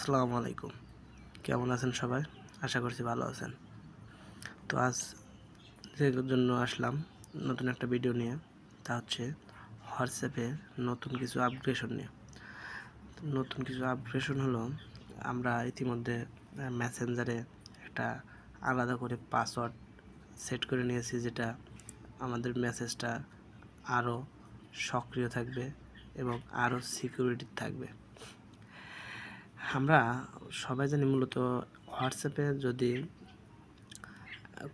আসসালামু আলাইকুম। কেমন আছেন সবাই? আশা করছি ভালো আছেন। তো আজ যে জন্য আসলাম নতুন একটা ভিডিও নিয়ে, তা হচ্ছে হোয়াটসঅ্যাপে নতুন কিছু আপগ্রেডেশন নিয়ে। নতুন কিছু আপগ্রেডেশন হলো, আমরা ইতিমধ্যে মেসেঞ্জারে একটা আলাদা করে পাসওয়ার্ড সেট করে নিয়েছি, যেটা আমাদের মেসেজটা আরও সক্রিয় থাকবে এবং আরও সিকিউরিটি থাকবে। আমরা সবাই জানি মূলত হোয়াটসঅ্যাপে যদি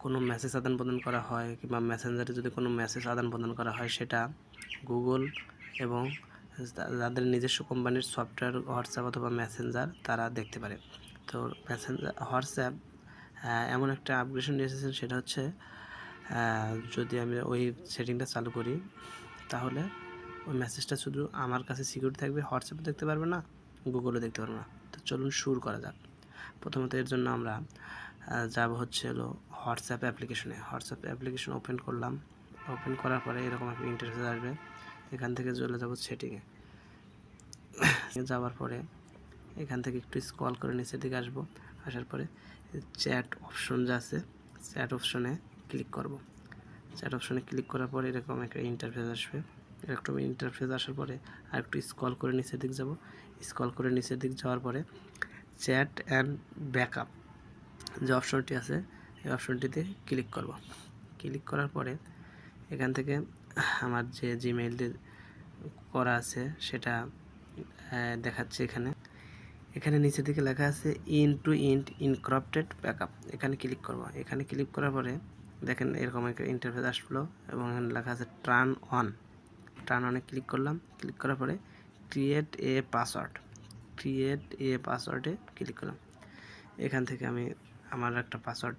কোনো মেসেজ আদান প্রদান করা হয় কিংবা মেসেঞ্জারে যদি কোনো মেসেজ আদান প্রদান করা হয়, সেটা গুগল এবং যাদের নিজস্ব কোম্পানির সফটওয়্যার হোয়াটসঅ্যাপ অথবা মেসেঞ্জার তারা দেখতে পারে। তো হোয়াটসঅ্যাপ এমন একটা আপগ্রেডেশন নিয়ে এসেছেন, সেটা হচ্ছে যদি আমি ওই সেটিংটা চালু করি, তাহলে ওই মেসেজটা শুধু আমার কাছে সিকিউর থাকবে, হোয়াটসঅ্যাপে দেখতে পারবে না, গুগলে দেখতে পারবে না। তো চলুন শুরু করা যাক। প্রথমত এর জন্য আমরা যাব হলো হোয়াটসঅ্যাপ অ্যাপ্লিকেশনে। হোয়াটসঅ্যাপ অ্যাপ্লিকেশন ওপেন করলাম। ওপেন করার পরে এরকম একটা ইন্টারফেস আসবে। এখান থেকে চলে যাব সেটিংয়ে। যাওয়ার পরে এখান থেকে একটু স্ক্রল করে নিচের দিকে আসবো। আসার পরে চ্যাট অপশন যা আছে, চ্যাট অপশনে ক্লিক করব। চ্যাট অপশনে ক্লিক করার পরে এরকম একটা ইন্টারফেস আসবে। এরকম ইন্টারফেস আসার পরে আর একটু স্ক্রল করে নিচের দিক যাব। স্ক্রল করে নিচের দিক যাওয়ার পরে চ্যাট অ্যান্ড ব্যাকআপ যে অপশনটি আছে, এই অপশনটিতে ক্লিক করব। ক্লিক করার পরে এখান থেকে আমার যে জিমেইল করা আছে সেটা দেখাচ্ছে। এখানে নিচের দিকে লেখা আছে ইন্ড টু ইন্ড ইনক্রিপ্টেড ব্যাকআপ। এখানে ক্লিক করব। এখানে ক্লিক করার পরে দেখেন এরকম একটা ইন্টারফেস আসলো এবং এখানে লেখা আছে টার্ন অনে ক্লিক করলাম। ক্লিক করার পরে ক্রিয়েট এ পাসওয়ার্ডে ক্লিক করলাম। এখান থেকে আমি আমার একটা পাসওয়ার্ড,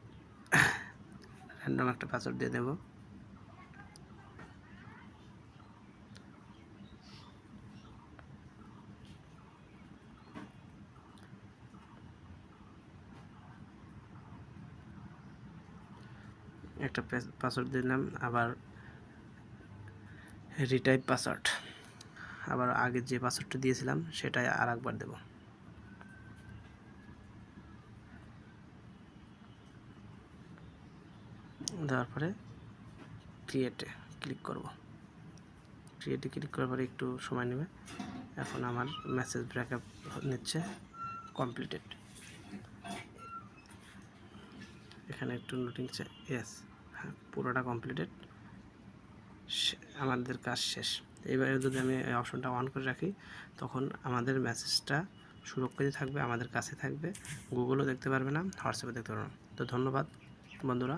র্যান্ডম একটা পাসওয়ার্ড দিয়ে দেব। একটা পাসওয়ার্ড দিলাম, আবার রিটাইপ পাসওয়ার্ড, আবার আগে যে পাসওয়ার্ডটা দিয়েছিলাম সেটাই আর একবার দেব। দেওয়ার পরে ক্রিয়েটে ক্লিক করব। ক্রিয়েটে ক্লিক করার পরে একটু সময় নেবে। এখন আমার মেসেজ ব্যাকআপ নিচ্ছে কমপ্লিটেড। এখানে একটু নোটিং ইয়েস, হ্যাঁ পুরোটা কমপ্লিটেড, আমাদের কাজ শেষ। এইবারে যদি আমি এই অপশনটা অন করে রাখি, তখন আমাদের মেসেজটা সুরক্ষিত থাকবে, আমাদের কাছে থাকবে, গুগলও দেখতে পারবে না, হোয়াটসঅ্যাপে দেখতে পারবে না। তো ধন্যবাদ বন্ধুরা।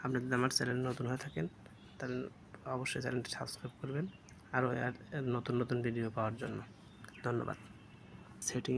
আপনি যদি আমার চ্যানেল নতুন হয়ে থাকেন, তাহলে অবশ্যই চ্যানেলটি সাবস্ক্রাইব করবেন আরও নতুন নতুন ভিডিও পাওয়ার জন্য। ধন্যবাদ। সেটিং